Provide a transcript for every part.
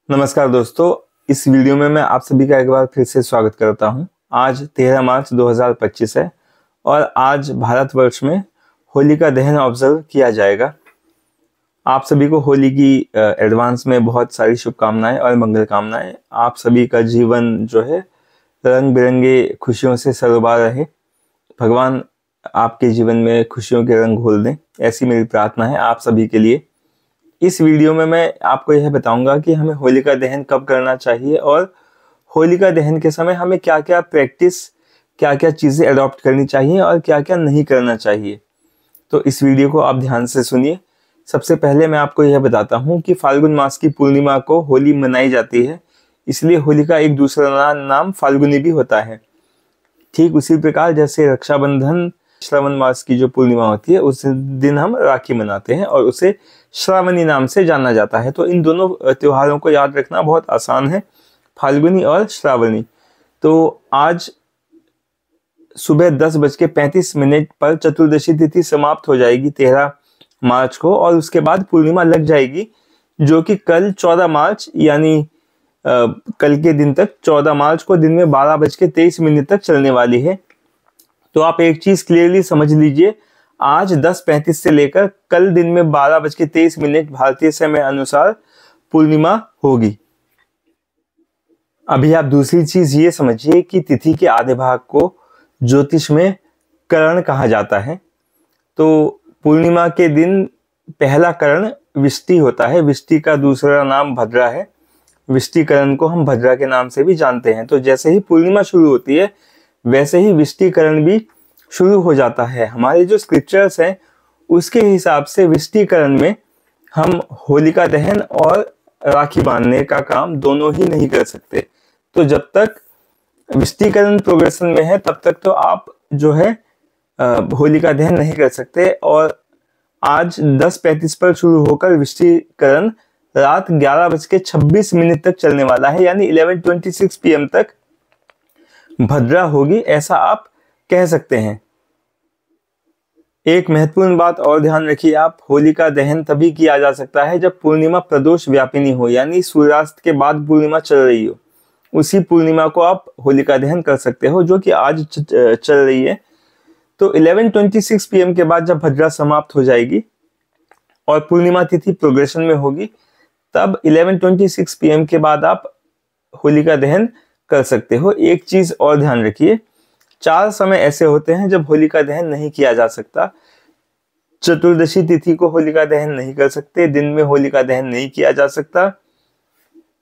नमस्कार दोस्तों, इस वीडियो में मैं आप सभी का एक बार फिर से स्वागत करता हूं। आज 13 मार्च 2025 है और आज भारतवर्ष में होलिका दहन ऑब्जर्व किया जाएगा। आप सभी को होली की एडवांस में बहुत सारी शुभकामनाएं और मंगल कामनाएं। आप सभी का जीवन जो है रंग बिरंगे खुशियों से सरोबार रहे। भगवान आपके जीवन में खुशियों के रंग घोल दें, ऐसी मेरी प्रार्थना है आप सभी के लिए। इस वीडियो में मैं आपको यह बताऊंगा कि हमें होलिका दहन कब करना चाहिए और होलिका दहन के समय हमें क्या क्या प्रैक्टिस, क्या क्या चीज़ें अडॉप्ट करनी चाहिए और क्या क्या नहीं करना चाहिए। तो इस वीडियो को आप ध्यान से सुनिए। सबसे पहले मैं आपको यह बताता हूँ कि फाल्गुन मास की पूर्णिमा को होली मनाई जाती है, इसलिए होली का एक दूसरा नाम फाल्गुनी भी होता है। ठीक उसी प्रकार जैसे रक्षाबंधन श्रावण मास की जो पूर्णिमा होती है उस दिन हम राखी मनाते हैं और उसे श्रावणी नाम से जाना जाता है। तो इन दोनों त्योहारों को याद रखना बहुत आसान है, फाल्गुनी और श्रावणी। तो आज सुबह 10:35 पर चतुर्दशी तिथि समाप्त हो जाएगी 13 मार्च को, और उसके बाद पूर्णिमा लग जाएगी, जो कि कल 14 मार्च यानी कल के दिन तक 14 मार्च को दिन में 12:23 तक चलने वाली है। तो आप एक चीज क्लियरली समझ लीजिए, आज 10:35 से लेकर कल दिन में 12:23 भारतीय समय अनुसार पूर्णिमा होगी। अभी आप दूसरी चीज ये समझिए कि तिथि के आधे भाग को ज्योतिष में करण कहा जाता है। तो पूर्णिमा के दिन पहला करण विष्टि होता है। विष्टि का दूसरा नाम भद्रा है। विष्टिकरण को हम भद्रा के नाम से भी जानते हैं। तो जैसे ही पूर्णिमा शुरू होती है वैसे ही विष्टिकरण भी शुरू हो जाता है। हमारे जो स्क्रिप्चर्स हैं उसके हिसाब से विष्टिकरण में हम होलिका दहन और राखी बांधने का काम दोनों ही नहीं कर सकते। तो जब तक विष्टिकरण प्रोग्रेशन में है तब तक तो आप जो है होलिका दहन नहीं कर सकते। और आज 10:35 पर शुरू होकर विष्टिकरण रात 11:26 तक चलने वाला है, यानी 11:26 PM तक भद्रा होगी, ऐसा आप कह सकते हैं। एक महत्वपूर्ण बात और ध्यान रखिए आप, होलिका दहन तभी किया जा सकता है जब पूर्णिमा प्रदोष व्यापिनी हो, यानी सूर्यास्त के बाद पूर्णिमा चल रही हो। उसी पूर्णिमा को आप होलिका दहन कर सकते हो, जो कि आज चल रही है। तो 11:26 PM के बाद जब भद्रा समाप्त हो जाएगी और पूर्णिमा तिथि प्रोग्रेशन में होगी, तब 11:26 PM के बाद आप होलिका दहन कर सकते हो। एक चीज और ध्यान रखिए, 4 समय ऐसे होते हैं जब होलिका दहन नहीं किया जा सकता। चतुर्दशी तिथि को होलिका दहन नहीं कर सकते, दिन में होलिका दहन नहीं किया जा सकता,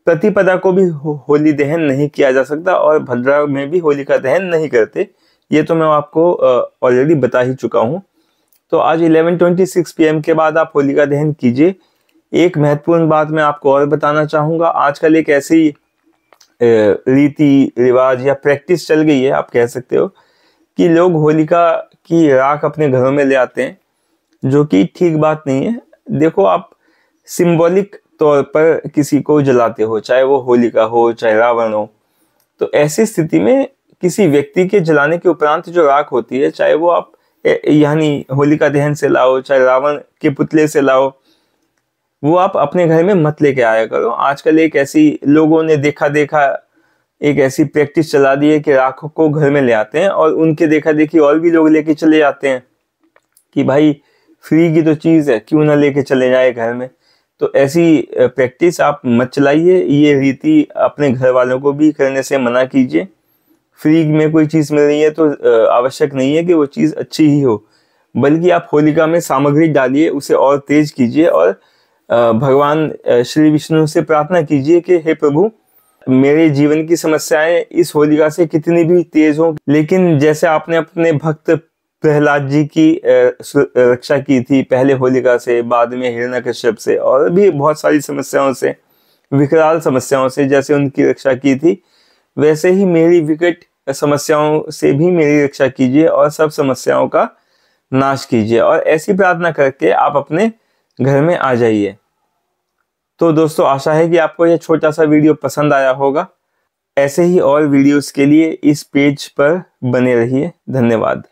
प्रतिपदा को भी होली दहन नहीं किया जा सकता, और भद्रा में भी होलिका दहन नहीं करते। ये तो मैं आपको ऑलरेडी बता ही चुका हूँ। तो आज 11:26 PM के बाद आप होलिका दहन कीजिए। एक महत्वपूर्ण बात मैं आपको और बताना चाहूंगा। आजकल एक ऐसी रीति रिवाज या प्रैक्टिस चल गई है, आप कह सकते हो, कि लोग होलिका की राख अपने घरों में ले आते हैं, जो कि ठीक बात नहीं है। देखो, आप सिंबॉलिक तौर पर किसी को जलाते हो, चाहे वो होलिका हो चाहे रावण हो। तो ऐसी स्थिति में किसी व्यक्ति के जलाने के उपरांत जो राख होती है, चाहे वो आप यानी होलिका दहन से लाओ चाहे रावण के पुतले से लाओ, वो आप अपने घर में मत लेके आया करो। आजकल एक ऐसी लोगों ने देखा एक ऐसी प्रैक्टिस चला दी है कि राखों को घर में ले आते हैं और उनके देखा देखी और भी लोग लेके चले जाते हैं कि भाई फ्री की तो चीज है, क्यों ना लेके चले जाए घर में। तो ऐसी प्रैक्टिस आप मत चलाइए। ये रीति अपने घर वालों को भी करने से मना कीजिए। फ्री में कोई चीज मिल रही है तो आवश्यक नहीं है कि वो चीज अच्छी ही हो, बल्कि आप होलिका में सामग्री डालिए, उसे और तेज कीजिए और भगवान श्री विष्णु से प्रार्थना कीजिए कि हे प्रभु, मेरे जीवन की समस्याएं इस होलिका से कितनी भी तेज हो, लेकिन जैसे आपने अपने भक्त प्रहलाद जी की रक्षा की थी, पहले होलिका से, बाद में हिरण्यकश्यप से, और भी बहुत सारी समस्याओं से, विकराल समस्याओं से जैसे उनकी रक्षा की थी, वैसे ही मेरी विकट समस्याओं से भी मेरी रक्षा कीजिए और सब समस्याओं का नाश कीजिए। और ऐसी प्रार्थना करके आप अपने घर में आ जाइए। तो दोस्तों, आशा है कि आपको यह छोटा सा वीडियो पसंद आया होगा। ऐसे ही और वीडियोस के लिए इस पेज पर बने रहिए। धन्यवाद।